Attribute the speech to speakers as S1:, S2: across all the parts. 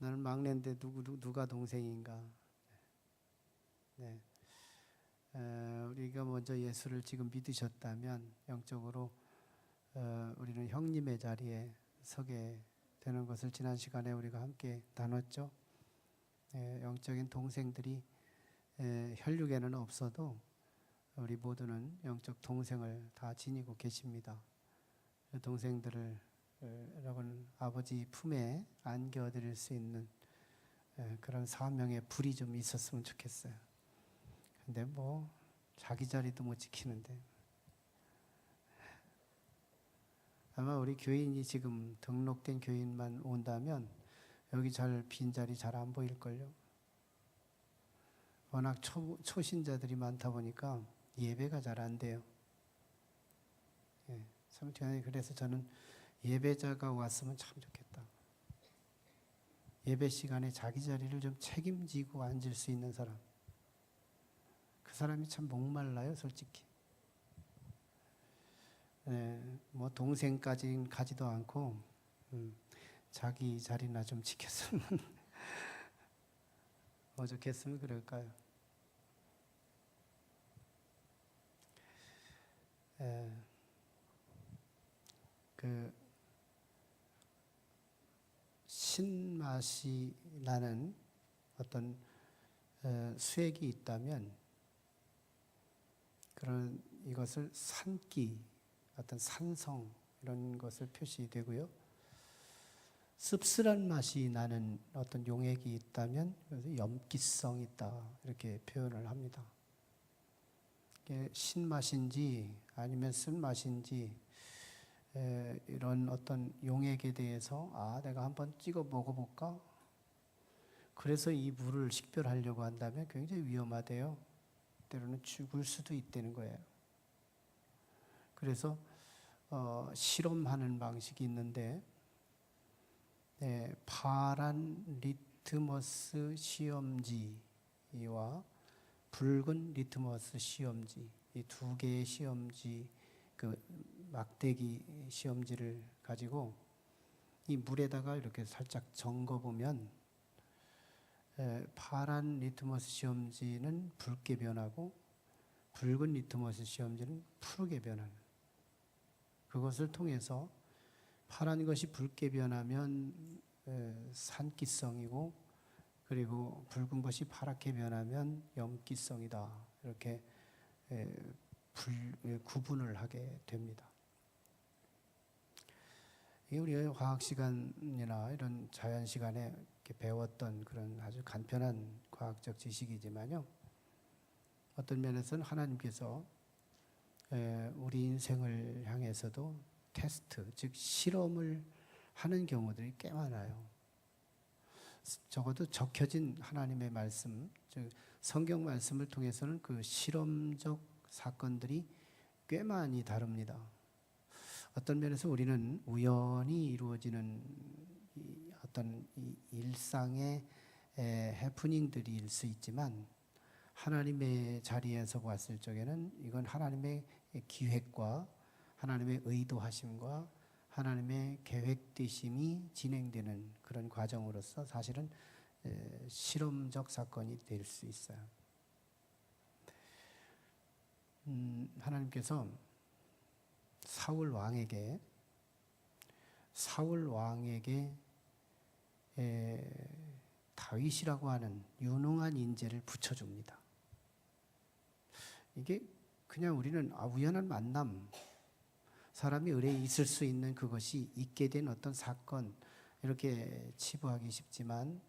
S1: 나는 막내인데 누가 동생인가? 네. 우리가 먼저 예수를 지금 믿으셨다면 영적으로 우리는 형님의 자리에 서게 되는 것을 지난 시간에 우리가 함께 나눴죠. 영적인 동생들이 혈육에는 없어도 우리 모두는 영적 동생을 다 지니고 계십니다. 동생들을 여러분 아버지 품에 안겨드릴 수 있는 그런 사명의 불이 좀 있었으면 좋겠어요. 근데 뭐 자기 자리도 못 지키는데 아마 우리 교인이 지금 등록된 교인만 온다면 여기 잘 빈자리 잘 안 보일걸요. 워낙 초신자들이 많다 보니까 예배가 잘 안 돼요. 참 그래서 저는 예배자가 왔으면 참 좋겠다. 예배 시간에 자기 자리를 좀 책임지고 앉을 수 있는 사람. 그 사람이 참 목말라요, 솔직히. 뭐 동생까지는 가지도 않고 자기 자리나 좀 지켰으면 좋겠으면 그럴까요? 그 신맛이 나는 어떤 수액이 있다면 그런 이것을 산기, 어떤 산성 이런 것을 표시되고요. 씁쓸한 맛이 나는 어떤 용액이 있다면 그래서 염기성이 있다 이렇게 표현을 합니다. 이게 신맛인지 아니면 쓴맛인지 이런 어떤 용액에 대해서 내가 한번 찍어 먹어볼까? 그래서 이 물을 식별하려고 한다면 굉장히 위험하대요. 때로는 죽을 수도 있다는 거예요. 그래서 실험하는 방식이 있는데 파란 리트머스 시험지와 붉은 리트머스 시험지 이 두 개의 시험지 그 막대기 시험지를 가지고 이 물에다가 이렇게 살짝 잠궈 보면 파란 리트머스 시험지는 붉게 변하고 붉은 리트머스 시험지는 푸르게 변하는 그것을 통해서 파란 것이 붉게 변하면 산기성이고 그리고 붉은 것이 파랗게 변하면 염기성이다 이렇게 구분을 하게 됩니다. 이게 우리가 과학 시간이나 이런 자연 시간에 이렇게 배웠던 그런 아주 간편한 과학적 지식이지만요. 어떤 면에서는 하나님께서 우리 인생을 향해서도 테스트, 즉 실험을 하는 경우들이 꽤 많아요. 적어도 적혀진 하나님의 말씀, 즉 성경 말씀을 통해서는 그 실험적 사건들이 꽤 많이 다릅니다. 어떤 면에서 우리는 우연히 이루어지는 어떤 일상의 해프닝들일 수 있지만 하나님의 자리에서 봤을 적에는 이건 하나님의 기획과 하나님의 의도하심과 하나님의 계획되심이 진행되는 그런 과정으로서 사실은 실험적 사건이 될 수 있어요. 하나님께서 사울 왕에게 다윗이라고 하는 유능한 인재를 붙여줍니다. 이게 그냥 우리는 우연한 만남, 사람이 의뢰에 있을 수 있는 그것이 있게 된 어떤 사건 이렇게 치부하기 쉽지만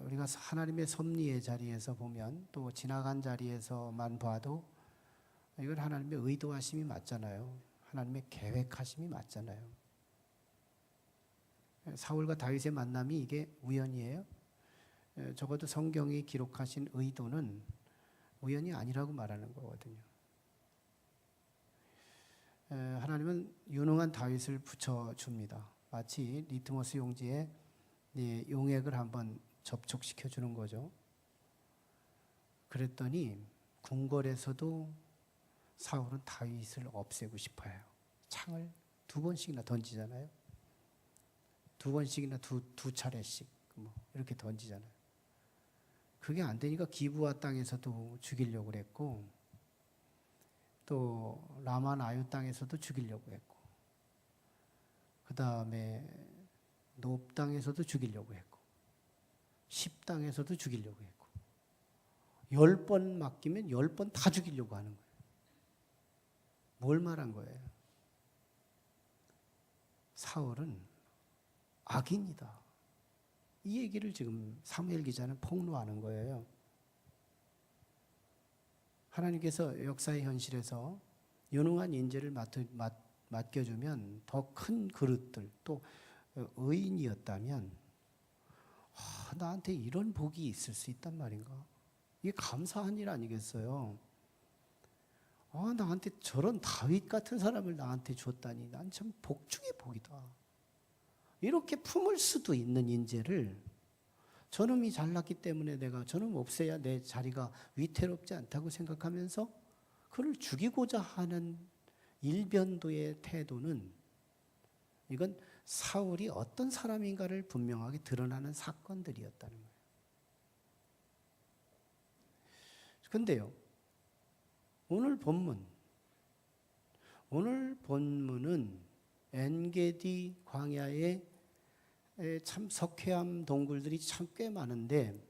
S1: 우리가 하나님의 섭리의 자리에서 보면 또 지나간 자리에서만 봐도 이건 하나님의 의도하심이 맞잖아요. 하나님의 계획하심이 맞잖아요. 사울과 다윗의 만남이 이게 우연이에요? 적어도 성경이 기록하신 의도는 우연이 아니라고 말하는 거거든요. 하나님은 유능한 다윗을 붙여줍니다. 마치 리트머스 용지에 용액을 한번 접촉시켜 주는 거죠. 그랬더니 궁궐에서도 사울은 다윗을 없애고 싶어요. 창을 2번씩이나 던지잖아요. 두 번씩이나 두 차례씩 뭐 이렇게 던지잖아요. 그게 안 되니까 기브와 땅에서도 죽이려고 그랬고, 또 라마나유 땅에서도 죽이려고 했고, 그 다음에 높 땅에서도 죽이려고 했고, 10땅에서도 죽이려고 했고, 10번 맡기면 10번 다 죽이려고 하는 거예요. 뭘 말한 거예요? 사울은 악인이다. 이 얘기를 지금 사무엘 기자는 폭로하는 거예요. 하나님께서 역사의 현실에서 유능한 인재를 맡겨주면 더 큰 그릇들, 또 의인이었다면 나한테 이런 복이 있을 수 있단 말인가? 이게 감사한 일 아니겠어요? 나한테 저런 다윗 같은 사람을 나한테 줬다니 난 참 복 중의 복이다. 이렇게 품을 수도 있는 인재를 저놈이 잘났기 때문에 내가 저놈 없애야 내 자리가 위태롭지 않다고 생각하면서 그를 죽이고자 하는 일변도의 태도는, 이건 사울이 어떤 사람인가를 분명하게 드러나는 사건들이었다는 거예요. 근데요, 오늘 본문은 엔게디 광야에 참 석회암 동굴들이 참 꽤 많은데,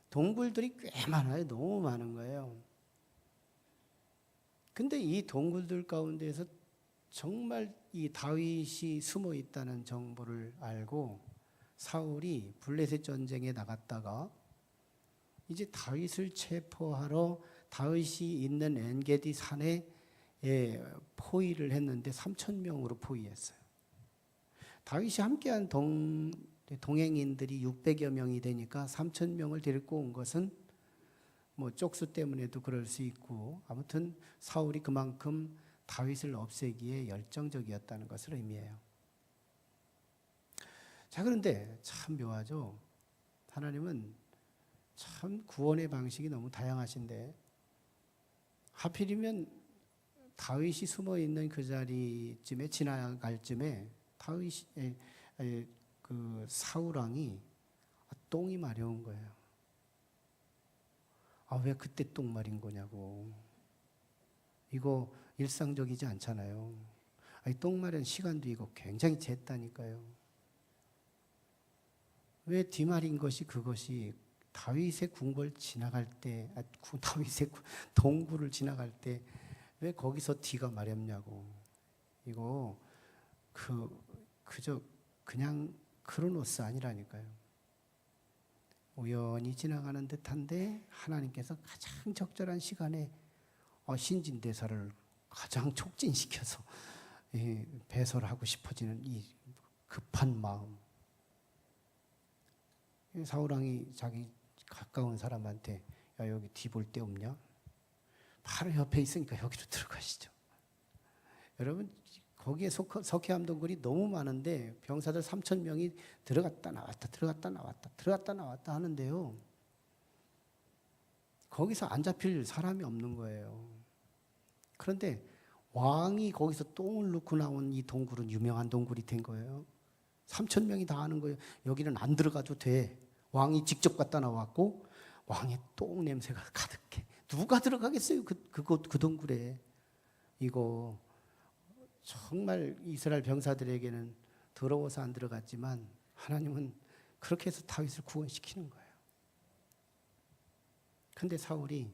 S1: 동굴들이 꽤 많아요. 너무 많은 거예요. 근데 이 동굴들 가운데에서 정말 이 다윗이 숨어 있다는 정보를 알고 사울이 블레셋 전쟁에 나갔다가 이제 다윗을 체포하러 다윗이 있는 엔게디 산에 포위를 했는데 3,000명으로 포위했어요. 다윗이 함께한 동행인들이 600여 명이 되니까 3,000명을 데리고 온 것은 뭐 쪽수 때문에도 그럴 수 있고, 아무튼 사울이 그만큼 다윗을 없애기에 열정적이었다는 것을 의미해요. 자, 그런데 참 묘하죠. 하나님은 참 구원의 방식이 너무 다양하신데, 하필이면 다윗이 숨어 있는 그 자리쯤에 지나갈 쯤에 그 사울 왕이 똥이 마려운 거예요. 왜 그때 똥 마린 거냐고. 이거 일상적이지 않잖아요. 똥 마른 시간도 이거 굉장히 쟀다니까요. 왜 뒤마린 것이 그것이 다윗의 궁궐 지나갈 때, 다윗의 동굴을 지나갈 때 왜 거기서 뒤가 마렵냐고. 이거 그저 그냥 크로노스 아니라니까요. 우연히 지나가는 듯한데 하나님께서 가장 적절한 시간에 신진대사를 가장 촉진시켜서 배설하고 싶어지는 이 급한 마음. 사울왕이 자기 가까운 사람한테 야, 여기 뒤 볼 데 없냐? 바로 옆에 있으니까 여기로 들어가시죠. 여러분, 거기에 석회암 동굴이 너무 많은데 병사들 3,000명이 들어갔다 나왔다 하는데요, 거기서 안 잡힐 사람이 없는 거예요. 그런데 왕이 거기서 똥을 넣고 나온 이 동굴은 유명한 동굴이 된 거예요. 3,000명이 다 아는 거예요. 여기는 안 들어가도 돼. 왕이 직접 갔다 나왔고 왕의 똥 냄새가 가득해. 누가 들어가겠어요? 그 동굴에. 이거 정말 이스라엘 병사들에게는 더러워서 안 들어갔지만 하나님은 그렇게 해서 다윗을 구원시키는 거예요. 근데 사울이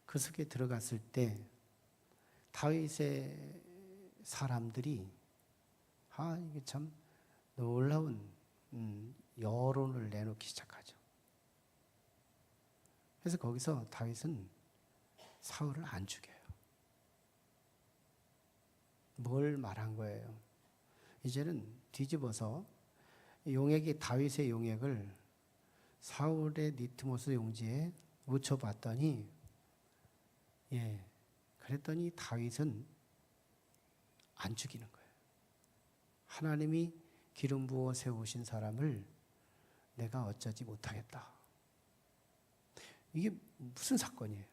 S1: 그 속에 들어갔을 때 다윗의 사람들이 이게 참 놀라운 여론을 내놓기 시작하죠. 그래서 거기서 다윗은 사울을 안 죽여요. 뭘 말한 거예요? 이제는 뒤집어서 용액이 다윗의 용액을 사울의 니트모스 용지에 묻혀봤더니 그랬더니 다윗은 안 죽이는 거예요. 하나님이 기름 부어 세우신 사람을 내가 어쩌지 못하겠다. 이게 무슨 사건이에요?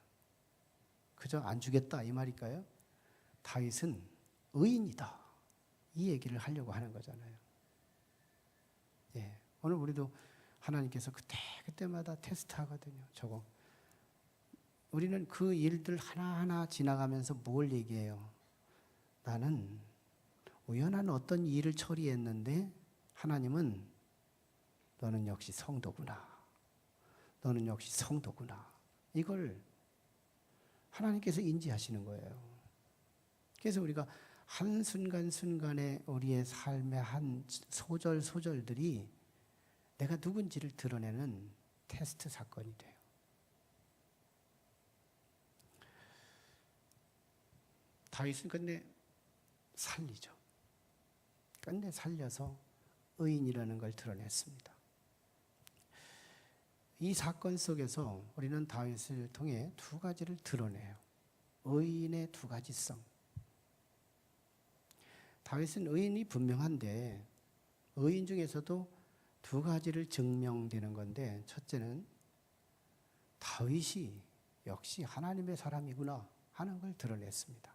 S1: 그저 안 주겠다 이 말일까요? 다윗은 의인이다. 이 얘기를 하려고 하는 거잖아요. 예, 오늘 우리도 하나님께서 그때마다 테스트하거든요. 저거. 우리는 그 일들 하나하나 지나가면서 뭘 얘기해요? 나는 우연한 어떤 일을 처리했는데 하나님은 너는 역시 성도구나. 너는 역시 성도구나. 이걸 하나님께서 인지하시는 거예요. 그래서 우리가 한순간순간에 우리의 삶의 한 소절소절들이 내가 누군지를 드러내는 테스트 사건이 돼요. 다윗은 끝내 살리죠. 끝내 살려서 의인이라는 걸 드러냈습니다. 이 사건 속에서 우리는 다윗을 통해 두 가지를 드러내요. 의인의 두 가지성. 다윗은 의인이 분명한데 의인 중에서도 두 가지를 증명되는 건데, 첫째는 다윗이 역시 하나님의 사람이구나 하는 걸 드러냈습니다.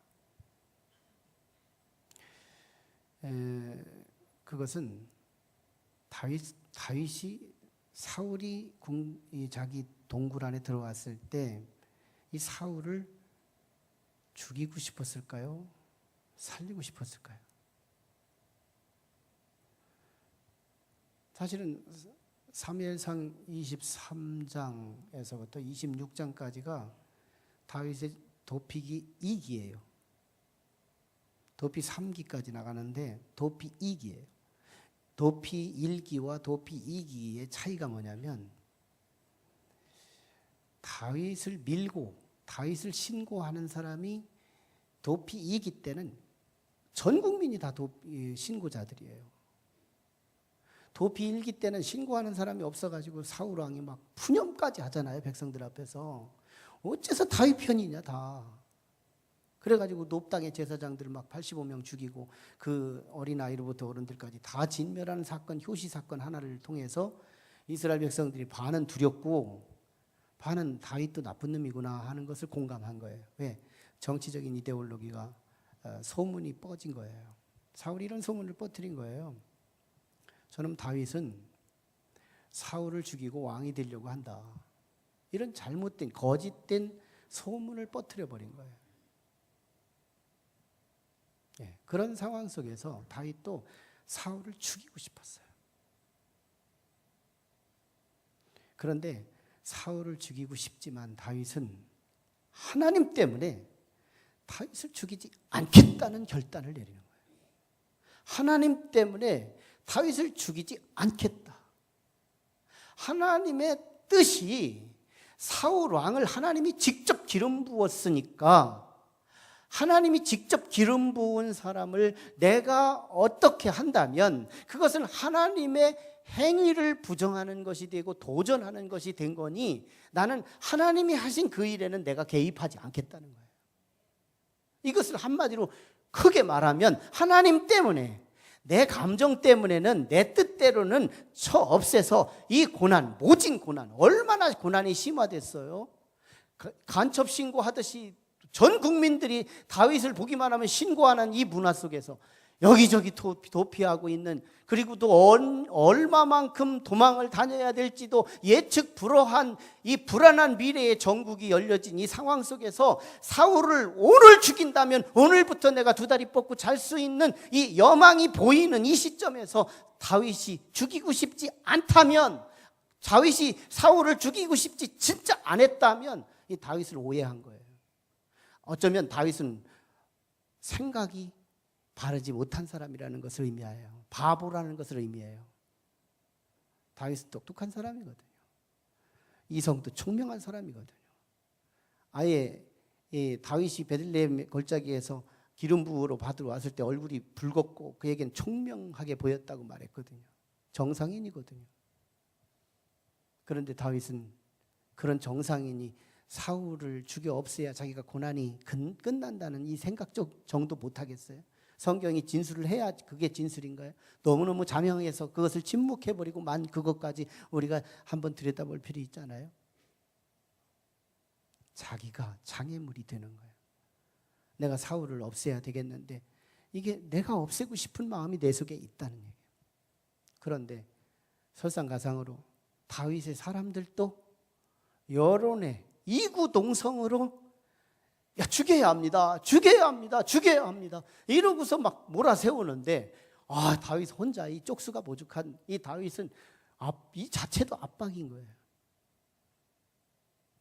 S1: 그것은 다윗이 사울이 자기 동굴 안에 들어왔을 때 이 사울을 죽이고 싶었을까요? 살리고 싶었을까요? 사실은 사무엘상 23장에서부터 26장까지가 다윗의 도피 2기예요. 도피 3기까지 나가는데 도피 2기예요. 도피 1기와 도피 2기의 차이가 뭐냐면, 다윗을 밀고 다윗을 신고하는 사람이 도피 2기 때는 전 국민이 다 신고자들이에요. 도피 1기 때는 신고하는 사람이 없어가지고 사울 왕이 막 푸념까지 하잖아요. 백성들 앞에서. 어째서 다윗 편이냐 다. 그래가지고 높당의 제사장들을 막 85명 죽이고 그 어린아이로부터 어른들까지 다 진멸하는 사건, 효시 사건 하나를 통해서 이스라엘 백성들이 반은 두렵고 반은 다윗도 나쁜 놈이구나 하는 것을 공감한 거예요. 왜? 정치적인 이데올로기가 소문이 뻗진 거예요. 사울이 이런 소문을 뻗뜨린 거예요. 저는 다윗은 사울을 죽이고 왕이 되려고 한다. 이런 잘못된 거짓된 소문을 뻗뜨려 버린 거예요. 예, 그런 상황 속에서 다윗도 사울을 죽이고 싶었어요. 그런데 사울을 죽이고 싶지만 다윗은 하나님 때문에 다윗을 죽이지 않겠다는 결단을 내리는 거예요. 하나님 때문에 다윗을 죽이지 않겠다. 하나님의 뜻이 사울 왕을 하나님이 직접 기름 부었으니까, 하나님이 직접 기름 부은 사람을 내가 어떻게 한다면 그것은 하나님의 행위를 부정하는 것이 되고 도전하는 것이 된 거니, 나는 하나님이 하신 그 일에는 내가 개입하지 않겠다는 거예요. 이것을 한마디로 크게 말하면 하나님 때문에, 내 감정 때문에는, 내 뜻대로는 없애서 이 고난, 모진 고난, 얼마나 고난이 심화됐어요. 간첩 신고하듯이 전 국민들이 다윗을 보기만 하면 신고하는 이 문화 속에서 여기저기 도피하고 있는, 그리고 또 얼마만큼 도망을 다녀야 될지도 예측 불허한 이 불안한 미래의 전국이 열려진 이 상황 속에서 사울을 오늘 죽인다면 오늘부터 내가 두 다리 뻗고 잘 수 있는 이 여망이 보이는 이 시점에서 다윗이 죽이고 싶지 않다면, 다윗이 사울을 죽이고 싶지 진짜 안 했다면 이 다윗을 오해한 거예요. 어쩌면 다윗은 생각이 바르지 못한 사람이라는 것을 의미해요. 바보라는 것을 의미해요. 다윗은 똑똑한 사람이거든요. 이성도 총명한 사람이거든요. 아예 다윗이 베들레헴 골짜기에서 기름 부으러 받으러 왔을 때 얼굴이 붉었고 그에겐 총명하게 보였다고 말했거든요. 정상인이거든요. 그런데 다윗은 그런 정상인이 사울을 죽여 없애야 자기가 고난이 끝난다는 이 생각적 정도 못하겠어요? 성경이 진술을 해야 그게 진술인가요? 너무너무 자명해서 그것을 침묵해버리고 만 그것까지 우리가 한번 들여다볼 필요 있잖아요. 자기가 장애물이 되는 거예요. 내가 사울을 없애야 되겠는데 이게 내가 없애고 싶은 마음이 내 속에 있다는 얘기예요. 그런데 설상가상으로 다윗의 사람들도 여론의 이구동성으로 야, 죽여야 합니다. 죽여야 합니다. 죽여야 합니다. 이러고서 막 몰아세우는데, 다윗 혼자 이 쪽수가 모죽한 이 다윗은 이 자체도 압박인 거예요.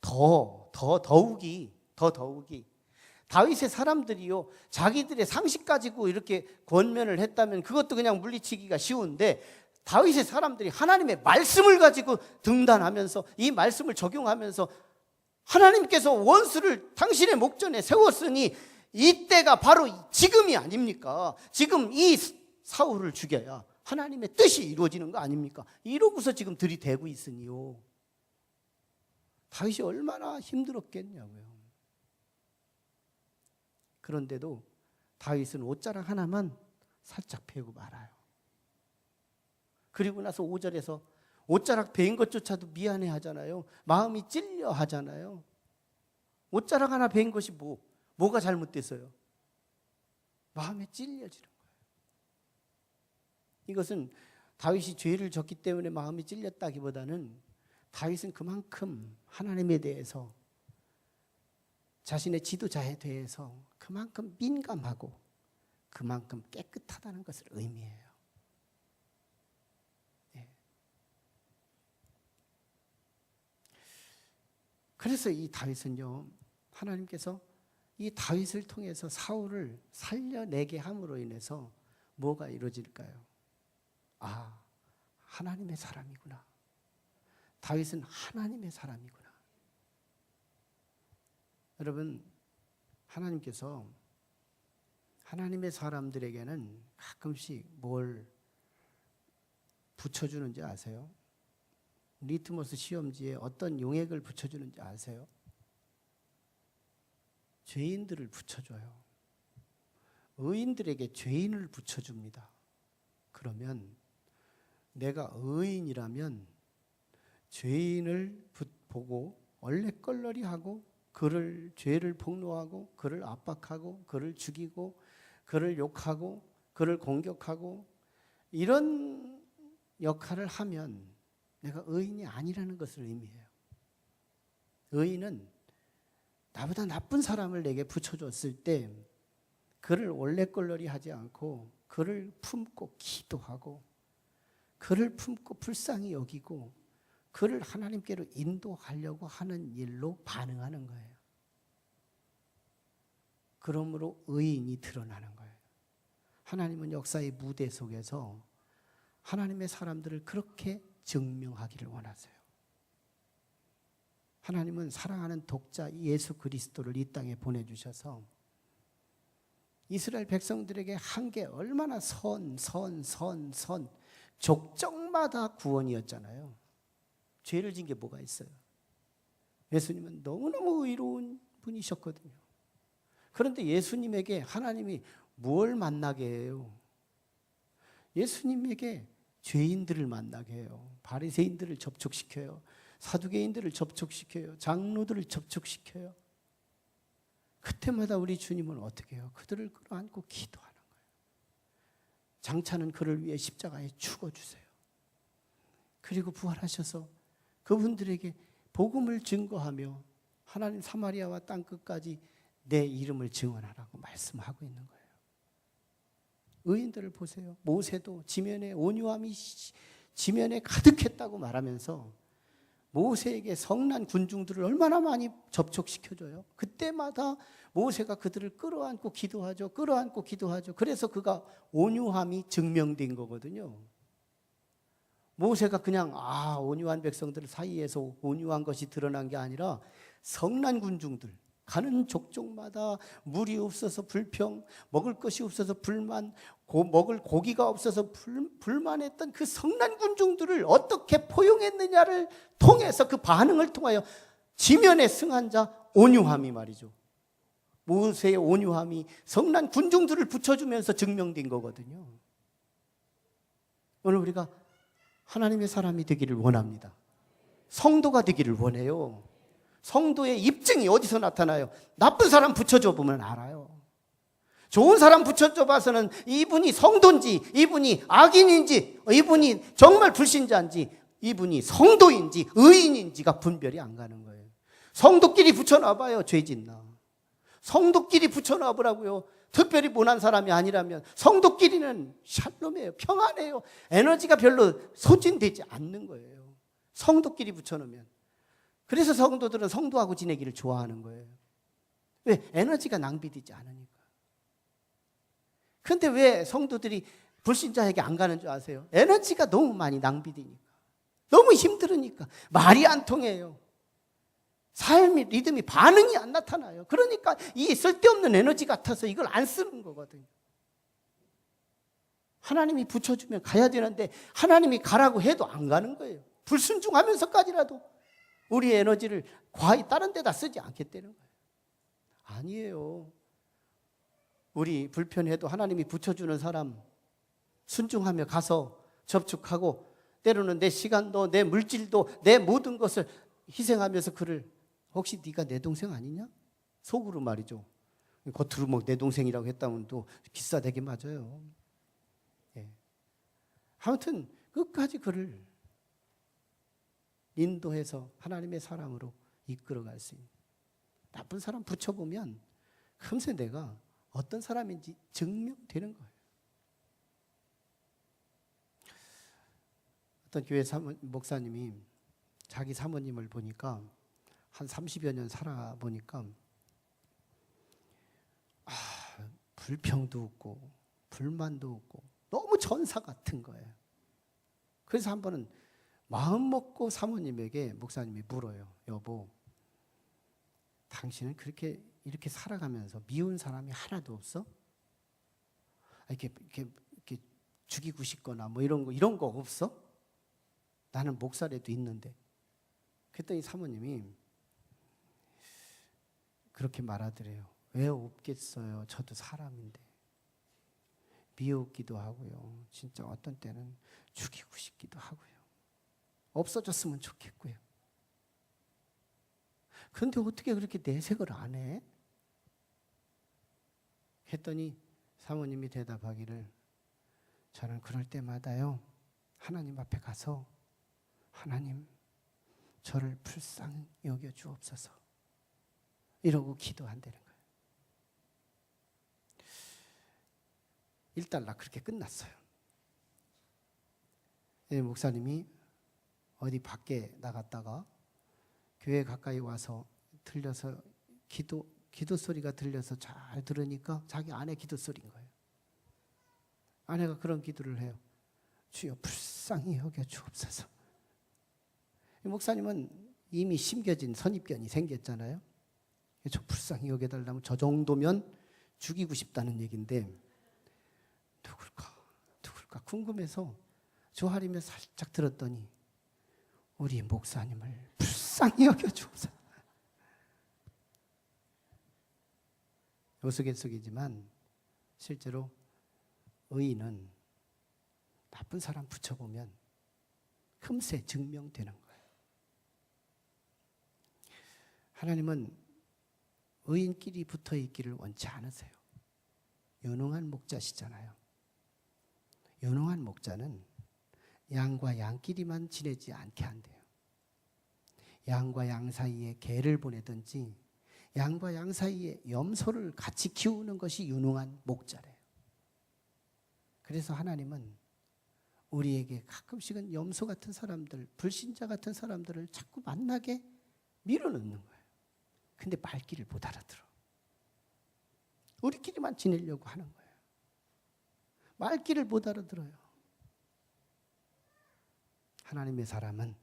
S1: 더욱이 다윗의 사람들이요, 자기들의 상식 가지고 이렇게 권면을 했다면 그것도 그냥 물리치기가 쉬운데, 다윗의 사람들이 하나님의 말씀을 가지고 등단하면서 이 말씀을 적용하면서 하나님께서 원수를 당신의 목전에 세웠으니 이때가 바로 지금이 아닙니까? 지금 이 사울을 죽여야 하나님의 뜻이 이루어지는 거 아닙니까? 이러고서 지금 들이대고 있으니요. 다윗이 얼마나 힘들었겠냐고요. 그런데도 다윗은 옷자락 하나만 살짝 베고 말아요. 그리고 나서 5절에서 옷자락 베인 것조차도 미안해 하잖아요. 마음이 찔려 하잖아요. 옷자락 하나 베인 것이 뭐가 잘못됐어요? 마음에 찔려지는 거예요. 이것은 다윗이 죄를 졌기 때문에 마음이 찔렸다기보다는 다윗은 그만큼 하나님에 대해서, 자신의 지도자에 대해서 그만큼 민감하고 그만큼 깨끗하다는 것을 의미해요. 그래서 이 다윗은요, 하나님께서 이 다윗을 통해서 사울을 살려내게 함으로 인해서 뭐가 이루어질까요? 하나님의 사람이구나. 다윗은 하나님의 사람이구나. 여러분, 하나님께서 하나님의 사람들에게는 가끔씩 뭘 붙여주는지 아세요? 리트머스 시험지에 어떤 용액을 붙여주는지 아세요? 죄인들을 붙여줘요. 의인들에게 죄인을 붙여줍니다. 그러면 내가 의인이라면 죄인을 보고 얼레껄러리하고 그를 죄를 폭로하고 그를 압박하고 그를 죽이고 그를 욕하고 그를 공격하고 이런 역할을 하면 내가 의인이 아니라는 것을 의미해요. 의인은 나보다 나쁜 사람을 내게 붙여줬을 때 그를 올레꼴러리 하지 않고 그를 품고 기도하고 그를 품고 불쌍히 여기고 그를 하나님께로 인도하려고 하는 일로 반응하는 거예요. 그러므로 의인이 드러나는 거예요. 하나님은 역사의 무대 속에서 하나님의 사람들을 그렇게 증명하기를 원하세요. 하나님은 사랑하는 독자 예수 그리스도를 이 땅에 보내주셔서 이스라엘 백성들에게 한 게 얼마나 선 족적마다 구원이었잖아요. 죄를 진 게 뭐가 있어요? 예수님은 너무너무 의로운 분이셨거든요. 그런데 예수님에게 하나님이 뭘 만나게 해요? 예수님에게 죄인들을 만나게 해요. 바리새인들을 접촉시켜요. 사두개인들을 접촉시켜요. 장로들을 접촉시켜요. 그때마다 우리 주님은 어떻게 해요? 그들을 끌어안고 기도하는 거예요. 장차는 그를 위해 십자가에 죽어주세요. 그리고 부활하셔서 그분들에게 복음을 증거하며 하나님 사마리아와 땅끝까지 내 이름을 증언하라고 말씀하고 있는 거예요. 의인들을 보세요. 모세도 지면에 온유함이 지면에 가득했다고 말하면서 모세에게 성난 군중들을 얼마나 많이 접촉시켜줘요. 그때마다 모세가 그들을 끌어안고 기도하죠. 끌어안고 기도하죠. 그래서 그가 온유함이 증명된 거거든요. 모세가 그냥 온유한 백성들 사이에서 온유한 것이 드러난 게 아니라 성난 군중들, 가는 족족마다 물이 없어서 불평, 먹을 것이 없어서 불만, 먹을 고기가 없어서 불만했던 그 성난 군중들을 어떻게 포용했느냐를 통해서 그 반응을 통하여 지면에 승한 자 온유함이 말이죠. 모세의 온유함이 성난 군중들을 붙여주면서 증명된 거거든요. 오늘 우리가 하나님의 사람이 되기를 원합니다. 성도가 되기를 원해요. 성도의 입증이 어디서 나타나요? 나쁜 사람 붙여줘 보면 알아요. 좋은 사람 붙여줘 봐서는 이분이 성도인지, 이분이 악인인지, 이분이 정말 불신자인지, 이분이 성도인지 의인인지가 분별이 안 가는 거예요. 성도끼리 붙여놔봐요. 죄짓나. 성도끼리 붙여놔보라고요. 특별히 못난 사람이 아니라면. 성도끼리는 샬롬이에요. 평안해요. 에너지가 별로 소진되지 않는 거예요. 성도끼리 붙여놓으면. 그래서 성도들은 성도하고 지내기를 좋아하는 거예요. 왜? 에너지가 낭비되지 않으니까. 그런데 왜 성도들이 불신자에게 안 가는 줄 아세요? 에너지가 너무 많이 낭비되니까. 너무 힘들으니까. 말이 안 통해요. 삶의 리듬이 반응이 안 나타나요. 그러니까 이 쓸데없는 에너지 같아서 이걸 안 쓰는 거거든요. 하나님이 붙여주면 가야 되는데 하나님이 가라고 해도 안 가는 거예요. 불순종하면서까지라도 우리의 에너지를 과히 다른 데다 쓰지 않겠다는 거예요. 아니에요. 우리 불편해도 하나님이 붙여주는 사람 순종하며 가서 접촉하고 때로는 내 시간도 내 물질도 내 모든 것을 희생하면서 그를 혹시 네가 내 동생 아니냐? 속으로 말이죠. 겉으로 뭐 내 동생이라고 했다면 또 기싸대게 맞아요. 예. 아무튼 끝까지 그를 인도해서 하나님의 사랑으로 이끌어갈 수 있는 나쁜 사람 붙여보면 금세 내가 어떤 사람인지 증명되는 거예요. 어떤 교회 목사님이 자기 사모님을 보니까 한 30여 년 살아보니까 불평도 없고 불만도 없고 너무 전사 같은 거예요. 그래서 한 번은 마음 먹고 사모님에게 목사님이 물어요. 여보, 당신은 이렇게 살아가면서 미운 사람이 하나도 없어? 이렇게 죽이고 싶거나 뭐 이런 거 없어? 나는 목살에도 있는데. 그랬더니 사모님이 그렇게 말하더래요. 왜 없겠어요? 저도 사람인데. 미웠기도 하고요. 진짜 어떤 때는 죽이고 싶기도 하고요. 없어졌으면 좋겠고요. 그런데 어떻게 그렇게 내색을 안 해? 했더니 사모님이 대답하기를 저는 그럴 때마다요. 하나님 앞에 가서 하나님 저를 불쌍히 여겨 주옵소서 이러고 기도한다는 거예요. 일단락 그렇게 끝났어요. 목사님이 어디 밖에 나갔다가 교회 가까이 와서 들려서 기도 소리가 들려서 잘 들으니까 자기 아내 기도 소리인 거예요. 아내가 그런 기도를 해요. 주여 불쌍히 여겨 주옵소서. 목사님은 이미 심겨진 선입견이 생겼잖아요. 저 불쌍히 여겨달라면 저 정도면 죽이고 싶다는 얘기인데 누굴까 궁금해서 조아리며 살짝 들었더니 우리 목사님을 불쌍히 여겨 주옵소서. 우스갯소리지만 실제로 의인은 나쁜 사람 붙여보면 금세 증명되는 거예요. 하나님은 의인끼리 붙어있기를 원치 않으세요. 유능한 목자시잖아요. 유능한 목자는 양과 양끼리만 지내지 않게 한대요. 양과 양 사이에 개를 보내든지 양과 양 사이에 염소를 같이 키우는 것이 유능한 목자래요. 그래서 하나님은 우리에게 가끔씩은 염소 같은 사람들, 불신자 같은 사람들을 자꾸 만나게 밀어넣는 거예요. 근데 말귀를 못 알아들어. 우리끼리만 지내려고 하는 거예요. 말귀를 못 알아들어요. 하나님의 사람은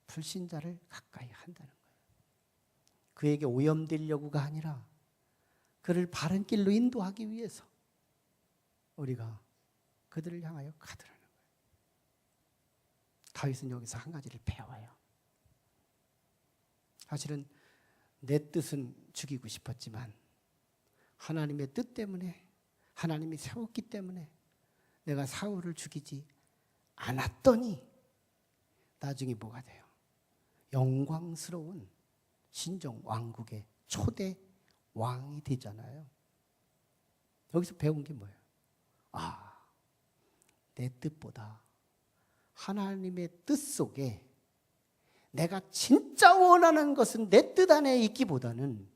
S1: 불신자를 가까이 한다는 거예요. 그에게 오염되려고가 아니라 그를 바른 길로 인도하기 위해서 우리가 그들을 향하여 가더라는 거예요. 다윗은 여기서 한 가지를 배워요. 사실은 내 뜻은 죽이고 싶었지만 하나님의 뜻 때문에 하나님이 세웠기 때문에 내가 사울을 죽이지 않았더니 나중에 뭐가 돼요? 영광스러운 신정 왕국의 초대 왕이 되잖아요. 여기서 배운 게 뭐예요? 내 뜻보다 하나님의 뜻 속에 내가 진짜 원하는 것은 내 뜻 안에 있기보다는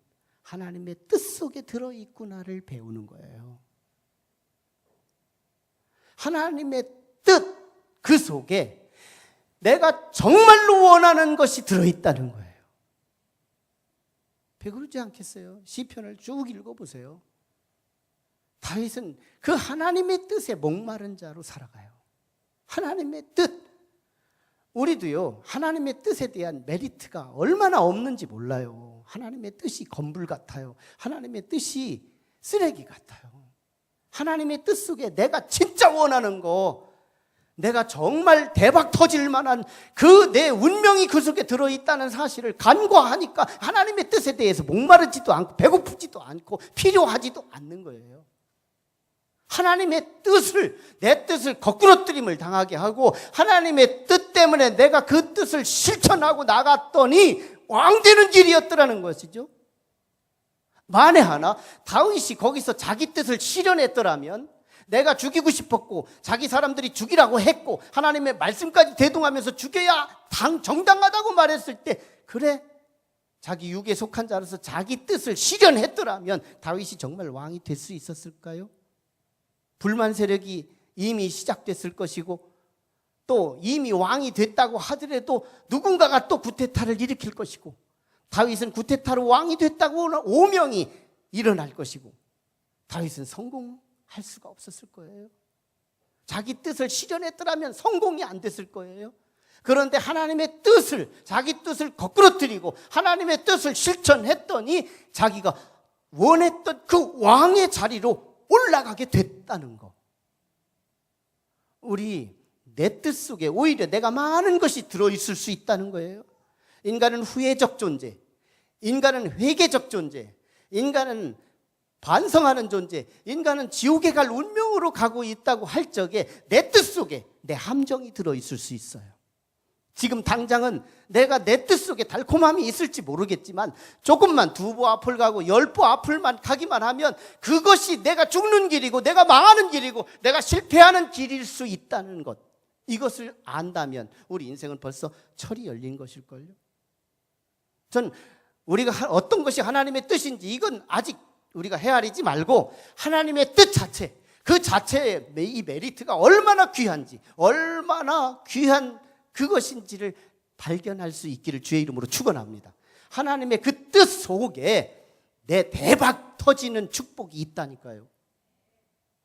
S1: 하나님의 뜻 속에 들어있구나를 배우는 거예요. 하나님의 뜻, 그 속에 내가 정말로 원하는 것이 들어있다는 거예요. 배부르지 않겠어요? 시편을 쭉 읽어보세요. 다윗은 그 하나님의 뜻에 목마른 자로 살아가요. 하나님의 뜻. 우리도요, 하나님의 뜻에 대한 메리트가 얼마나 없는지 몰라요. 하나님의 뜻이 건불 같아요. 하나님의 뜻이 쓰레기 같아요. 하나님의 뜻 속에 내가 진짜 원하는 거, 내가 정말 대박 터질 만한 그 내 운명이 그 속에 들어있다는 사실을 간과하니까 하나님의 뜻에 대해서 목마르지도 않고 배고프지도 않고 필요하지도 않는 거예요. 하나님의 뜻을, 내 뜻을 거꾸로뜨림을 당하게 하고 하나님의 뜻 때문에 내가 그 뜻을 실천하고 나갔더니 왕 되는 길이었더라는 것이죠. 만에 하나 다윗이 거기서 자기 뜻을 실현했더라면, 내가 죽이고 싶었고 자기 사람들이 죽이라고 했고 하나님의 말씀까지 대동하면서 죽여야 정당하다고 말했을 때, 그래, 자기 육에 속한 자로서 자기 뜻을 실현했더라면 다윗이 정말 왕이 될 수 있었을까요? 불만 세력이 이미 시작됐을 것이고, 또 이미 왕이 됐다고 하더라도 누군가가 또 구테타를 일으킬 것이고, 다윗은 구테타로 왕이 됐다고 오명이 일어날 것이고, 다윗은 성공할 수가 없었을 거예요. 자기 뜻을 실현했더라면 성공이 안 됐을 거예요. 그런데 하나님의 뜻을, 자기 뜻을 거꾸로뜨리고 하나님의 뜻을 실천했더니 자기가 원했던 그 왕의 자리로 올라가게 됐다는 거. 우리 내 뜻 속에 오히려 내가 많은 것이 들어있을 수 있다는 거예요. 인간은 후회적 존재, 인간은 회개적 존재, 인간은 반성하는 존재, 인간은 지옥에 갈 운명으로 가고 있다고 할 적에 내 뜻 속에 내 함정이 들어있을 수 있어요. 지금 당장은 내가 내 뜻 속에 달콤함이 있을지 모르겠지만 조금만 2보 앞을 가고 10보 앞을만 가기만 하면 그것이 내가 죽는 길이고 내가 망하는 길이고 내가 실패하는 길일 수 있다는 것, 이것을 안다면 우리 인생은 벌써 철이 열린 것일걸요. 전 우리가 어떤 것이 하나님의 뜻인지 이건 아직 우리가 헤아리지 말고 하나님의 뜻 자체, 그 자체의 이 메리트가 얼마나 귀한지, 얼마나 귀한 그것인지를 발견할 수 있기를 주의 이름으로 축원합니다. 하나님의 그 뜻 속에 내 대박 터지는 축복이 있다니까요.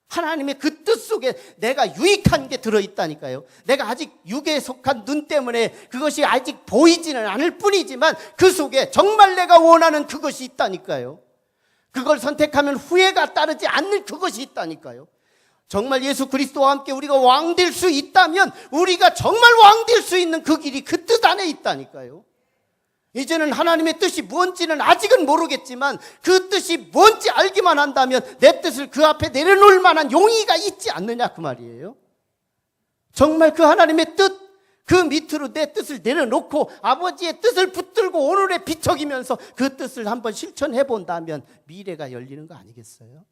S1: 하나님의 그 뜻 속에 내가 유익한 게 들어있다니까요. 내가 아직 육에 속한 눈 때문에 그것이 아직 보이지는 않을 뿐이지만 그 속에 정말 내가 원하는 그것이 있다니까요. 그걸 선택하면 후회가 따르지 않는 그것이 있다니까요. 정말 예수 그리스도와 함께 우리가 왕 될 수 있다면 우리가 정말 왕 될 수 있는 그 길이 그 뜻 안에 있다니까요. 이제는 하나님의 뜻이 뭔지는 아직은 모르겠지만 그 뜻이 뭔지 알기만 한다면 내 뜻을 그 앞에 내려놓을 만한 용의가 있지 않느냐 그 말이에요. 정말 그 하나님의 뜻, 그 밑으로 내 뜻을 내려놓고 아버지의 뜻을 붙들고 오늘에 비척이면서 그 뜻을 한번 실천해 본다면 미래가 열리는 거 아니겠어요?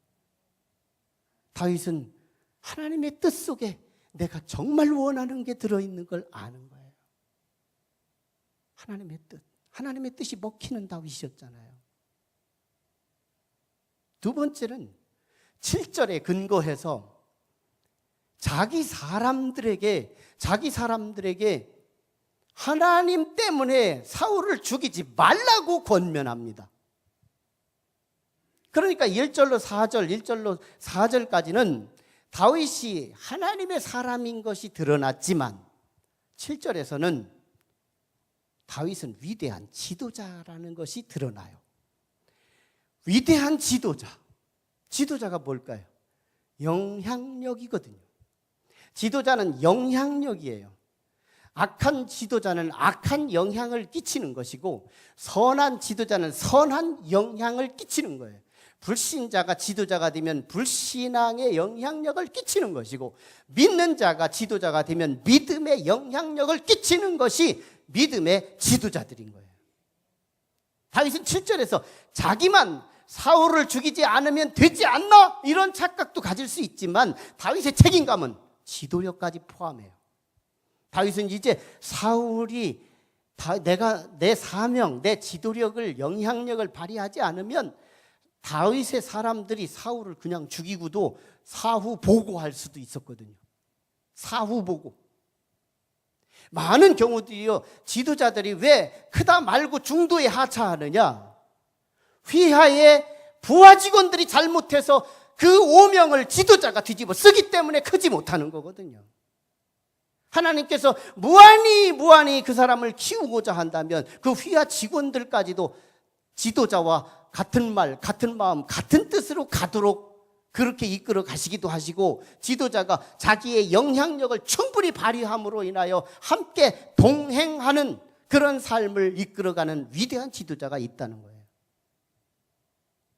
S1: 다윗은 하나님의 뜻 속에 내가 정말 원하는 게 들어있는 걸 아는 거예요. 하나님의 뜻, 하나님의 뜻이 먹히는 다윗이었잖아요. 두 번째는 7절에 근거해서 자기 사람들에게 하나님 때문에 사울을 죽이지 말라고 권면합니다. 그러니까 1절로 4절, 1절로 4절까지는 다윗이 하나님의 사람인 것이 드러났지만 7절에서는 다윗은 위대한 지도자라는 것이 드러나요. 위대한 지도자가 뭘까요? 영향력이거든요. 지도자는 영향력이에요. 악한 지도자는 악한 영향을 끼치는 것이고 선한 지도자는 선한 영향을 끼치는 거예요. 불신자가 지도자가 되면 불신앙의 영향력을 끼치는 것이고 믿는 자가 지도자가 되면 믿음의 영향력을 끼치는 것이 믿음의 지도자들인 거예요. 다윗은 7절에서 자기만
S2: 사울을 죽이지 않으면 되지 않나? 이런 착각도 가질 수 있지만 다윗의 책임감은 지도력까지 포함해요. 다윗은 이제 사울이 내가 내 사명, 내 지도력을, 영향력을 발휘하지 않으면 다윗의 사람들이 사울을 그냥 죽이고도 사후 보고할 수도 있었거든요. 사후 보고. 많은 경우들이요, 지도자들이 왜 크다 말고 중도에 하차하느냐? 휘하에 부하 직원들이 잘못해서 그 오명을 지도자가 뒤집어 쓰기 때문에 크지 못하는 거거든요. 하나님께서 무한히 그 사람을 키우고자 한다면 그 휘하 직원들까지도 지도자와 같은 말, 같은 마음, 같은 뜻으로 가도록 그렇게 이끌어 가시기도 하시고, 지도자가 자기의 영향력을 충분히 발휘함으로 인하여 함께 동행하는 그런 삶을 이끌어가는 위대한 지도자가 있다는 거예요.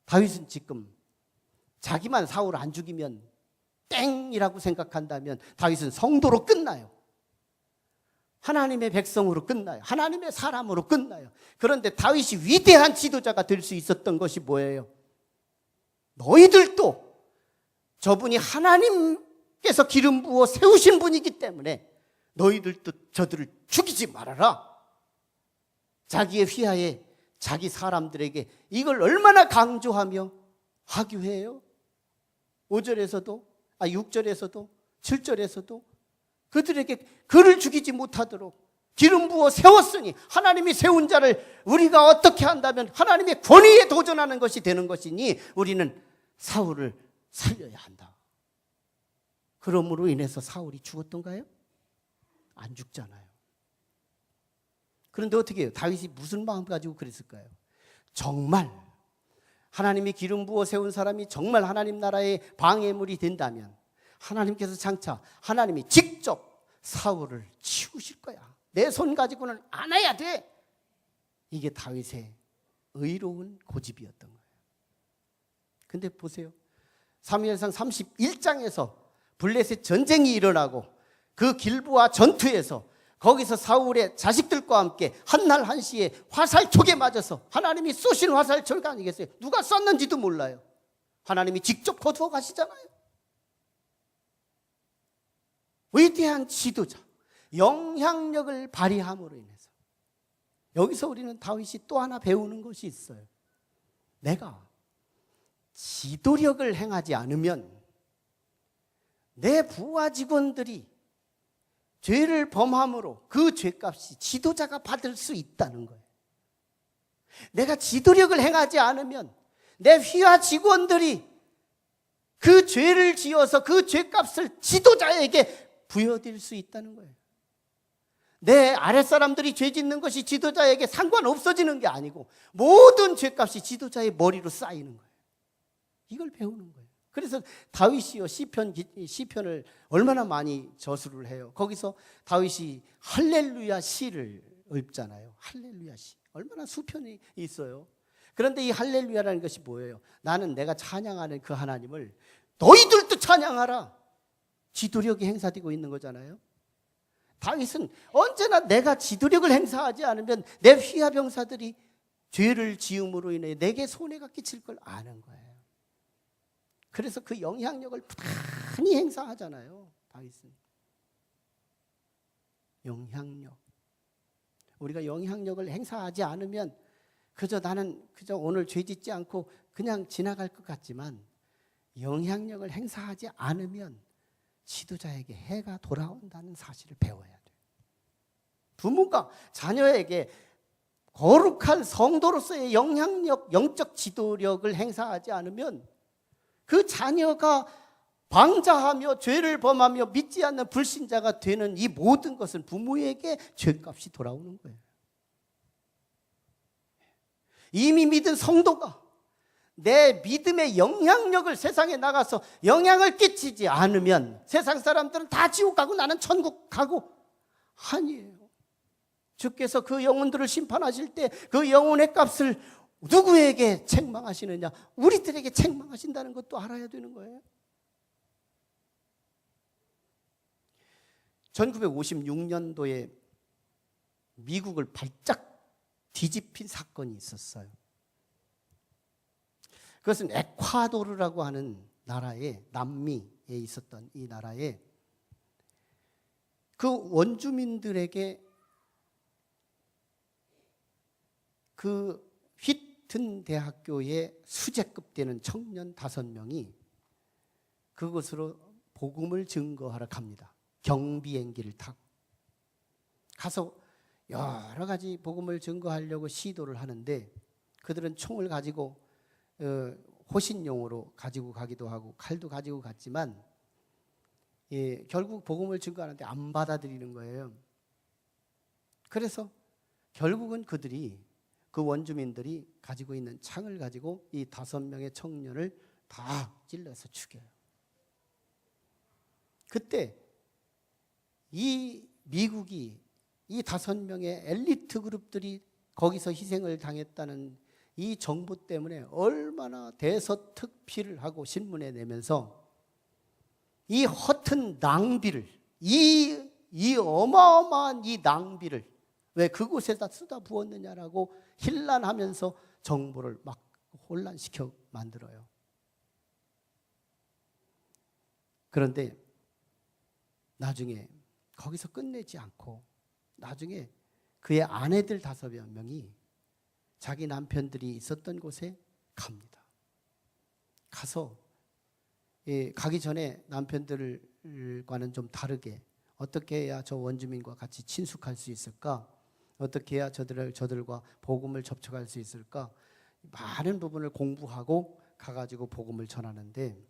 S2: 다윗은 지금 자기만 사울 안 죽이면 땡이라고 생각한다면 다윗은 성도로 끝나요. 하나님의 백성으로 끝나요. 하나님의 사람으로 끝나요. 그런데 다윗이 위대한 지도자가 될 수 있었던 것이 뭐예요? 너희들도 저분이 하나님께서 기름 부어 세우신 분이기 때문에 너희들도 저들을 죽이지 말아라. 자기의 휘하에 자기 사람들에게 이걸 얼마나 강조하며 하교해요. 5절에서도 6절에서도 7절에서도 그들에게 그를 죽이지 못하도록 기름 부어 세웠으니 하나님이 세운 자를 우리가 어떻게 한다면 하나님의 권위에 도전하는 것이 되는 것이니 우리는 사울을 살려야 한다. 그러므로 인해서 사울이 죽었던가요? 안 죽잖아요. 그런데 어떻게 해요? 다윗이 무슨 마음 가지고 그랬을까요? 정말 하나님이 기름 부어 세운 사람이 정말 하나님 나라의 방해물이 된다면 하나님께서 장차 하나님이 직접 사울을 치우실 거야. 내 손 가지고는 안 해야 돼. 이게 다윗의 의로운 고집이었던 거예요. 근데 보세요. 사무엘상 31장에서 블레셋 전쟁이 일어나고 그 길보아 전투에서 거기서 사울의 자식들과 함께 한날 한시에 화살촉에 맞아서 하나님이 쏘신 화살촉 아니겠어요? 누가 쐈는지도 몰라요. 하나님이 직접 거두어 가시잖아요. 위대한 지도자, 영향력을 발휘함으로 인해서 여기서 우리는 다윗이 또 하나 배우는 것이 있어요. 내가 지도력을 행하지 않으면 내 부하 직원들이 죄를 범함으로 그 죄값이 지도자가 받을 수 있다는 거예요. 내가 지도력을 행하지 않으면 내 휘하 직원들이 그 죄를 지어서 그 죄값을 지도자에게 부여드릴 수 있다는 거예요. 내 아랫사람들이 죄 짓는 것이 지도자에게 상관없어지는 게 아니고 모든 죄값이 지도자의 머리로 쌓이는 거예요. 이걸 배우는 거예요. 그래서 다윗이요 시편을 얼마나 많이 저술을 해요. 거기서 다윗이 할렐루야 시를 읊잖아요. 할렐루야 시 얼마나 수편이 있어요. 그런데 이 할렐루야라는 것이 뭐예요? 나는 내가 찬양하는 그 하나님을 너희들도 찬양하라. 지도력이 행사되고 있는 거잖아요. 다윗은 언제나 내가 지도력을 행사하지 않으면 내 휘하 병사들이 죄를 지음으로 인해 내게 손해가 끼칠 걸 아는 거예요. 그래서 그 영향력을 부단히 행사하잖아요. 다윗은 영향력. 우리가 영향력을 행사하지 않으면 나는 오늘 죄 짓지 않고 그냥 지나갈 것 같지만 영향력을 행사하지 않으면 지도자에게 해가 돌아온다는 사실을 배워야 돼요. 부모가 자녀에게 거룩한 성도로서의 영향력, 영적 지도력을 행사하지 않으면 그 자녀가 방자하며 죄를 범하며 믿지 않는 불신자가 되는 이 모든 것은 부모에게 죄값이 돌아오는 거예요. 이미 믿은 성도가 내 믿음의 영향력을 세상에 나가서 영향을 끼치지 않으면 세상 사람들은 다 지옥 가고 나는 천국 가고 아니에요. 주께서 그 영혼들을 심판하실 때 그 영혼의 값을 누구에게 책망하시느냐? 우리들에게 책망하신다는 것도 알아야 되는 거예요. 1956년도에 미국을 발작 뒤집힌 사건이 있었어요. 그것은 에콰도르라고 하는 나라에, 남미에 있었던 이 나라에 그 원주민들에게 그 휘튼 대학교에 수재급 되는 청년 5명이 그곳으로 복음을 증거하러 갑니다. 경비행기를 타고 가서 여러 가지 복음을 증거하려고 시도를 하는데, 그들은 총을 가지고 호신용으로 가지고 가기도 하고 칼도 가지고 갔지만 결국 복음을 증거하는데 안 받아들이는 거예요. 그래서 결국은 그들이, 그 원주민들이 가지고 있는 창을 가지고 이 5명의 청년을 다 찔러서 죽여요. 그때 이 미국이 이 5명의 엘리트 그룹들이 거기서 희생을 당했다는 이 정보 때문에 얼마나 대서특필을 하고 신문에 내면서 이 허튼 낭비를, 이 어마어마한 이 낭비를 왜 그곳에다 쓰다 부었느냐라고 hir난하면서 정보를 막 혼란시켜 만들어요. 그런데 나중에 거기서 끝내지 않고 나중에 그의 아내들 5명이 자기 남편들이 있었던 곳에 갑니다. 가서 가기 전에 남편들과는 좀 다르게 어떻게 해야 저 원주민과 같이 친숙할 수 있을까? 어떻게 해야 저들과 복음을 접촉할 수 있을까? 많은 부분을 공부하고 가가지고 복음을 전하는데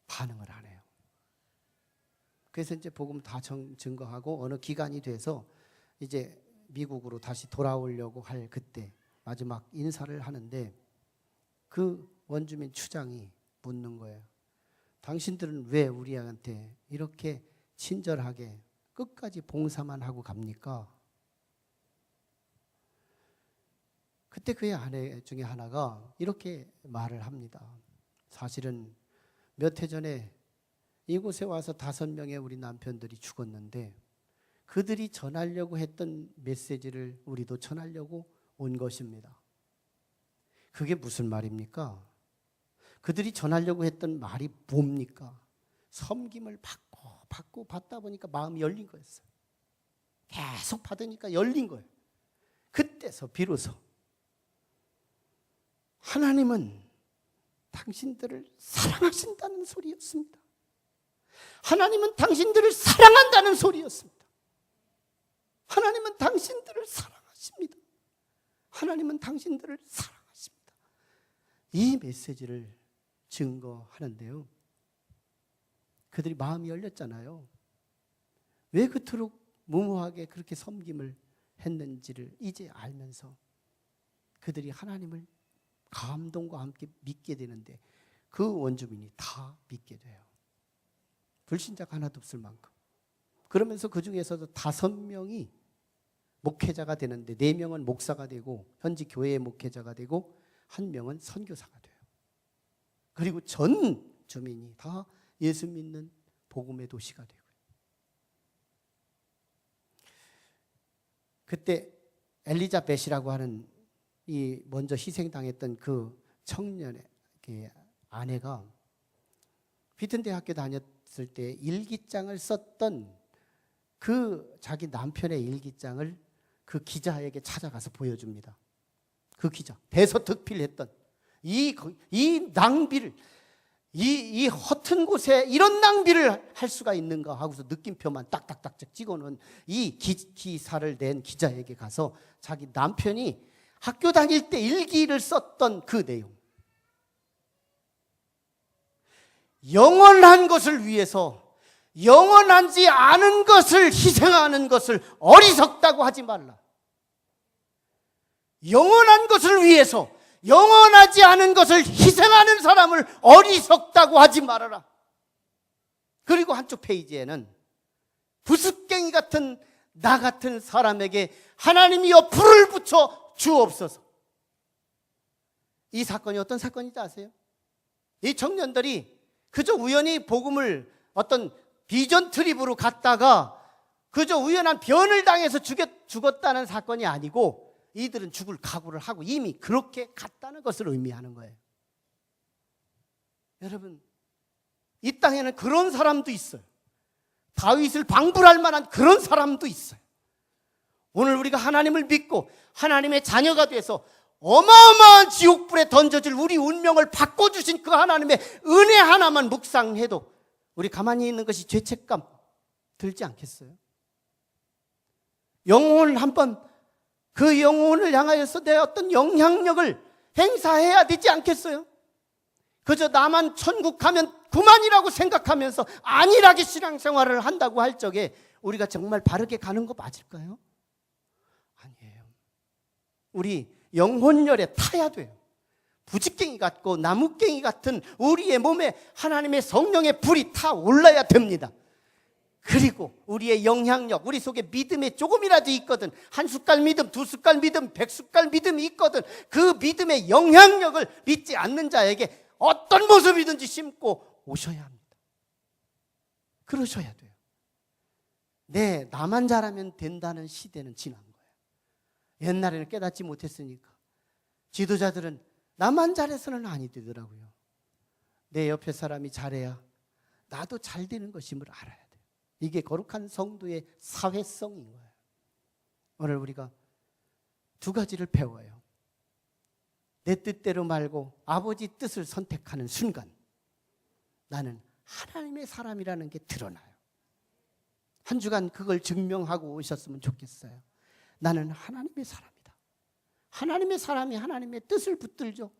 S2: 반응을 안 해요. 그래서 이제 복음 다 증거하고 어느 기간이 돼서 이제 미국으로 다시 돌아오려고 할 그때 마지막 인사를 하는데 그 원주민 추장이 묻는 거예요. 당신들은 왜 우리한테 이렇게 친절하게 끝까지 봉사만 하고 갑니까? 그때 그의 아내 중에 하나가 이렇게 말을 합니다. 사실은 몇 해 전에 이곳에 와서 5명의 우리 남편들이 죽었는데 그들이 전하려고 했던 메시지를 우리도 전하려고 온 것입니다. 그게 무슨 말입니까? 그들이 전하려고 했던 말이 뭡니까? 섬김을 받고 받다 보니까 마음이 열린 거였어요. 계속 받으니까 열린 거예요. 그때서 비로소 하나님은 당신들을 사랑하신다는 소리였습니다. 하나님은 당신들을 사랑한다는 소리였습니다. 하나님은 당신들을 사랑하십니다. 하나님은 당신들을 사랑하십니다. 이 메시지를 증거하는데요. 그들이 마음이 열렸잖아요. 왜 그토록 무모하게 그렇게 섬김을 했는지를 이제 알면서 그들이 하나님을 감동과 함께 믿게 되는데 그 원주민이 다 믿게 돼요. 불신자가 하나도 없을 만큼. 그러면서 그 중에서도 5명이 목회자가 되는데 4명은 목사가 되고 현지 교회의 목회자가 되고 1명은 선교사가 돼요. 그리고 전 주민이 다 예수 믿는 복음의 도시가 되고요. 그때 엘리자벳이라고 하는 이 먼저 희생당했던 그 청년의 아내가 휘튼 대학교 다녔을 때 일기장을 썼던 그 자기 남편의 일기장을 그 기자에게 찾아가서 보여줍니다. 그 기자, 대서특필했던 이 낭비를, 이 허튼 곳에 이런 낭비를 할 수가 있는가 하고서 느낌표만 딱딱딱 찍어놓은 이 기사를 낸 기자에게 가서 자기 남편이 학교 다닐 때 일기를 썼던 그 내용, 영원한 것을 위해서 영원하지 않은 것을 희생하는 것을 어리석다고 하지 말라. 영원한 것을 위해서 영원하지 않은 것을 희생하는 사람을 어리석다고 하지 말아라. 그리고 한쪽 페이지에는 부습갱이 같은 나 같은 사람에게 하나님이여 불을 붙여 주옵소서. 이 사건이 어떤 사건인지 아세요? 이 청년들이 그저 우연히 복음을 어떤 비전 트립으로 갔다가 그저 우연한 변을 당해서 죽었다는 사건이 아니고 이들은 죽을 각오를 하고 이미 그렇게 갔다는 것을 의미하는 거예요. 여러분, 이 땅에는 그런 사람도 있어요. 다윗을 방불할 만한 그런 사람도 있어요. 오늘 우리가 하나님을 믿고 하나님의 자녀가 돼서 어마어마한 지옥불에 던져질 우리 운명을 바꿔주신 그 하나님의 은혜 하나만 묵상해도 우리 가만히 있는 것이 죄책감 들지 않겠어요? 영혼을 한번 그 영혼을 향하여서 내 어떤 영향력을 행사해야 되지 않겠어요? 그저 나만 천국 가면 그만이라고 생각하면서 안일하게 신앙생활을 한다고 할 적에 우리가 정말 바르게 가는 거 맞을까요? 아니에요. 우리 영혼열에 타야 돼요. 부직갱이 같고 나무갱이 같은 우리의 몸에 하나님의 성령의 불이 타올라야 됩니다. 그리고 우리의 영향력, 우리 속에 믿음이 조금이라도 있거든, 한 숟갈 믿음, 두 숟갈 믿음, 100숟갈 믿음이 있거든, 그 믿음의 영향력을 믿지 않는 자에게 어떤 모습이든지 심고 오셔야 합니다. 그러셔야 돼요. 네, 나만 잘하면 된다는 시대는 지난 거예요. 옛날에는 깨닫지 못했으니까 지도자들은 나만 잘해서는 아니 되더라고요. 내 옆에 사람이 잘해야 나도 잘 되는 것임을 알아야 돼요. 이게 거룩한 성도의 사회성인 거예요. 오늘 우리가 두 가지를 배워요. 내 뜻대로 말고 아버지 뜻을 선택하는 순간 나는 하나님의 사람이라는 게 드러나요. 한 주간 그걸 증명하고 오셨으면 좋겠어요. 나는 하나님의 사람이다. 하나님의 사람이 하나님의 뜻을 붙들죠.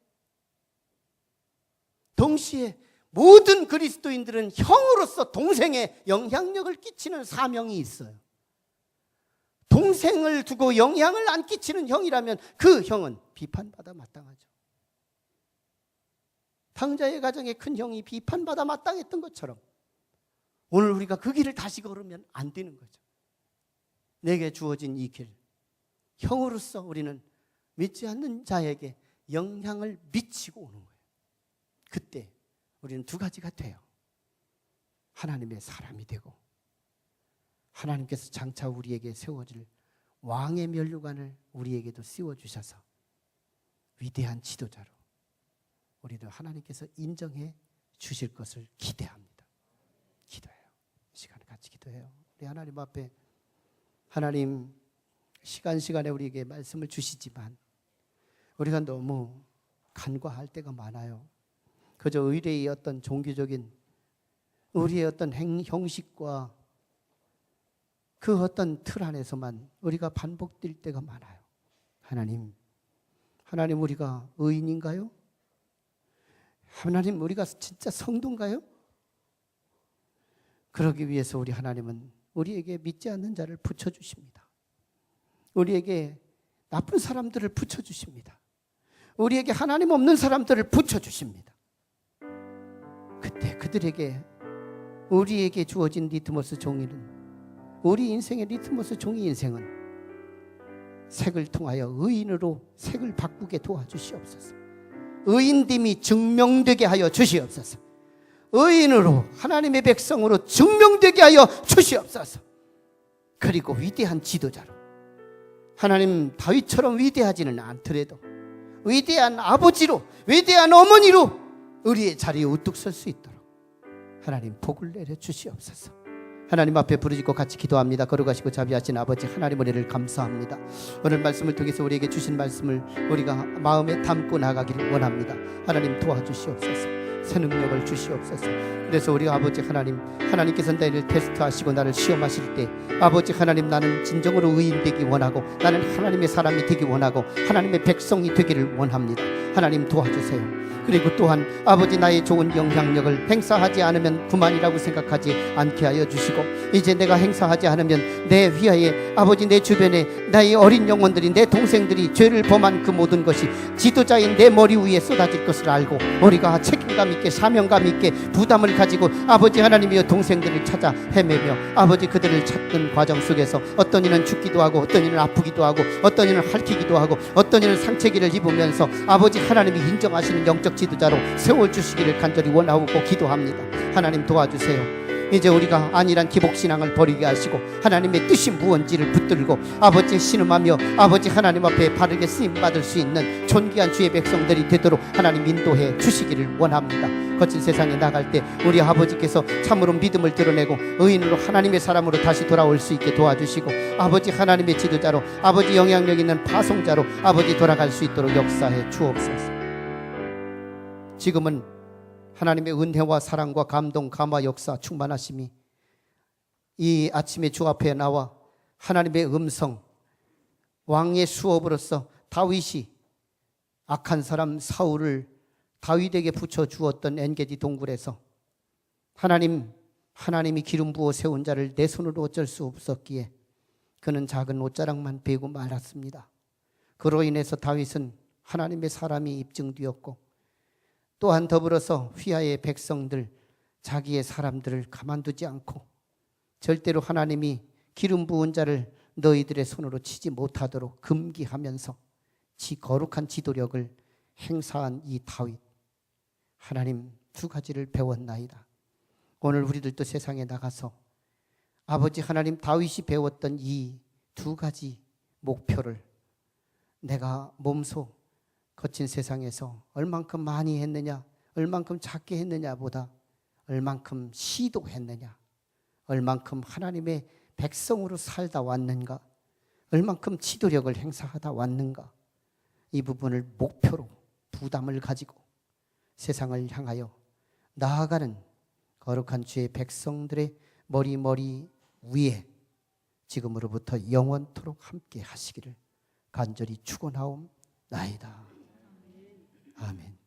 S2: 동시에 모든 그리스도인들은 형으로서 동생에 영향력을 끼치는 사명이 있어요. 동생을 두고 영향을 안 끼치는 형이라면 그 형은 비판받아 마땅하죠. 탕자의 가정의 큰 형이 비판받아 마땅했던 것처럼 오늘 우리가 그 길을 다시 걸으면 안 되는 거죠. 내게 주어진 이 길, 형으로서 우리는 믿지 않는 자에게 영향을 미치고 오는 거예요. 그때 우리는 두 가지가 돼요. 하나님의 사람이 되고 하나님께서 장차 우리에게 세워질 왕의 면류관을 우리에게도 씌워주셔서 위대한 지도자로 우리도 하나님께서 인정해 주실 것을 기대합니다. 기도해요. 이 시간에 같이 기도해요. 우리 하나님 앞에, 하나님 시간에 우리에게 말씀을 주시지만 우리가 너무 간과할 때가 많아요. 그저 의례의 어떤 종교적인 우리의 어떤 형식과 그 어떤 틀 안에서만 우리가 반복될 때가 많아요. 하나님 우리가 의인인가요? 하나님 우리가 진짜 성도인가요? 그러기 위해서 우리 하나님은 우리에게 믿지 않는 자를 붙여주십니다. 우리에게 나쁜 사람들을 붙여주십니다. 우리에게 하나님 없는 사람들을 붙여주십니다. 그때 그들에게 우리에게 주어진 리트머스 종이는, 우리 인생의 리트머스 종이 인생은 색을 통하여 의인으로 색을 바꾸게 도와주시옵소서. 의인됨이 증명되게 하여 주시옵소서. 의인으로 하나님의 백성으로 증명되게 하여 주시옵소서. 그리고 위대한 지도자로, 하나님 다윗처럼 위대하지는 않더라도 위대한 아버지로, 위대한 어머니로 우리의 자리에 우뚝 설 수 있도록 하나님 복을 내려 주시옵소서. 하나님 앞에 부르짖고 같이 기도합니다. 걸어가시고 자비하신 아버지 하나님, 은혜를 감사합니다. 오늘 말씀을 통해서 우리에게 주신 말씀을 우리가 마음에 담고 나가기를 원합니다. 하나님 도와주시옵소서. 새 능력을 주시옵소서. 그래서 우리 아버지 하나님께서 나를 테스트하시고 나를 시험하실 때, 아버지 하나님, 나는 진정으로 의인 되기 원하고 나는 하나님의 사람이 되기 원하고 하나님의 백성이 되기를 원합니다. 하나님 도와주세요. 그리고 또한 아버지, 나의 좋은 영향력을 행사하지 않으면 그만이라고 생각하지 않게 하여 주시고, 이제 내가 행사하지 않으면 내 위하에 아버지, 내 주변에 나의 어린 영혼들이, 내 동생들이 죄를 범한 그 모든 것이 지도자인 내 머리 위에 쏟아질 것을 알고 우리가 책임감 있게 사명감 있게 부담을 가지고 아버지 하나님이여 동생들을 찾아 헤매며 아버지 그들을 찾는 과정 속에서 어떤 이는 죽기도 하고 어떤 이는 아프기도 하고 어떤 이는 핥히기도 하고 어떤 이는 상체기를 입으면서 아버지 하나님이 인정하시는 영적 지도자로 세워주시기를 간절히 원하고 기도합니다. 하나님 도와주세요. 이제 우리가 안일한 기복신앙을 버리게 하시고 하나님의 뜻이 무언지를 붙들고 아버지 신음하며 아버지 하나님 앞에 바르게 쓰임받을 수 있는 존귀한 주의 백성들이 되도록 하나님 인도해 주시기를 원합니다. 거친 세상에 나갈 때 우리 아버지께서 참으로 믿음을 드러내고 의인으로 하나님의 사람으로 다시 돌아올 수 있게 도와주시고 아버지 하나님의 지도자로 아버지 영향력 있는 파송자로 아버지 돌아갈 수 있도록 역사해 주옵소서. 지금은 하나님의 은혜와 사랑과 감동, 감화, 역사 충만하심이 이 아침에 주 앞에 나와 하나님의 음성, 왕의 수업으로서 다윗이 악한 사람 사울을 다윗에게 붙여주었던 엔게디 동굴에서 하나님이 기름 부어 세운 자를 내 손으로 어쩔 수 없었기에 그는 작은 옷자락만 베고 말았습니다. 그로 인해서 다윗은 하나님의 사람이 입증되었고 또한 더불어서 휘하의 백성들, 자기의 사람들을 가만두지 않고 절대로 하나님이 기름 부은 자를 너희들의 손으로 치지 못하도록 금기하면서 거룩한 지도력을 행사한 이 다윗, 하나님 두 가지를 배웠나이다. 오늘 우리들도 세상에 나가서 아버지 하나님 다윗이 배웠던 이 두 가지 목표를 내가 몸소 거친 세상에서 얼만큼 많이 했느냐, 얼만큼 작게 했느냐보다 얼만큼 시도했느냐, 얼만큼 하나님의 백성으로 살다 왔는가, 얼만큼 지도력을 행사하다 왔는가, 이 부분을 목표로 부담을 가지고 세상을 향하여 나아가는 거룩한 주의 백성들의 머리 위에 지금으로부터 영원토록 함께 하시기를 간절히 축원하옵나이다. 아멘.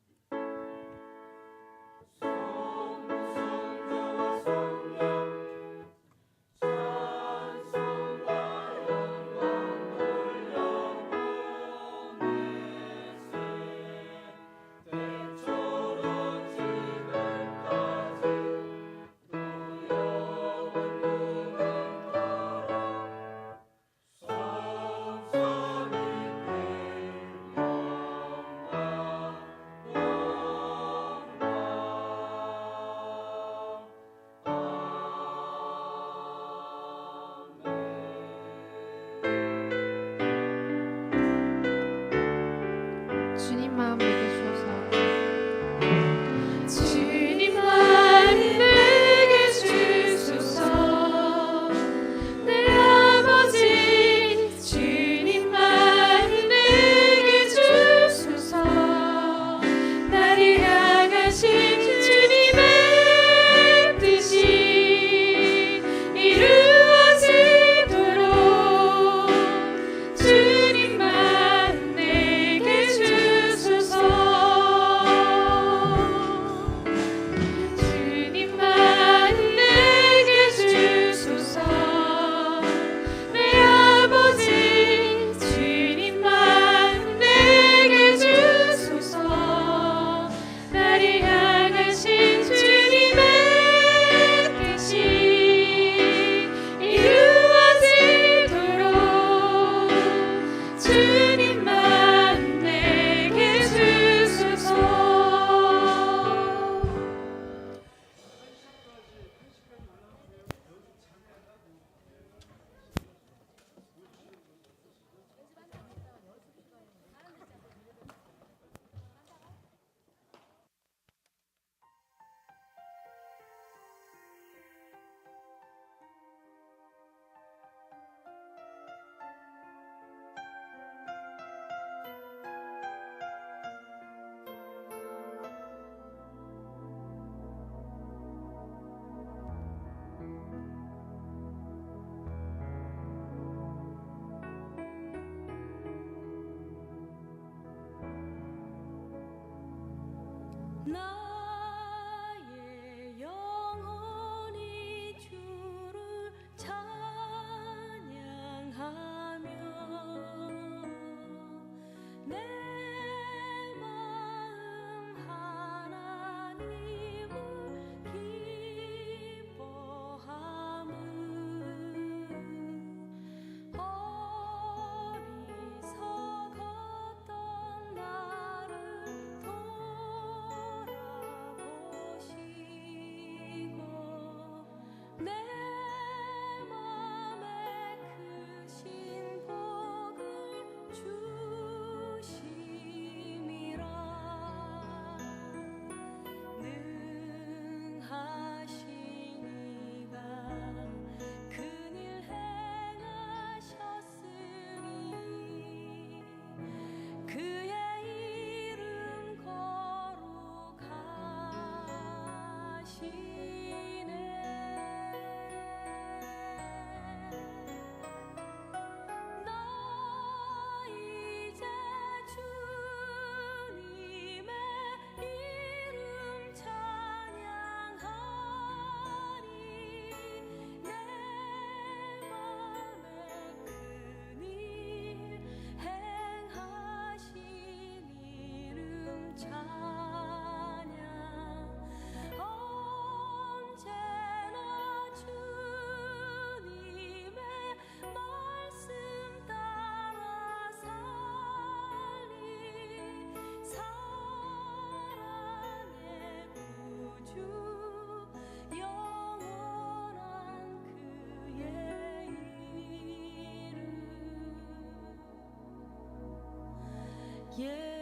S3: 예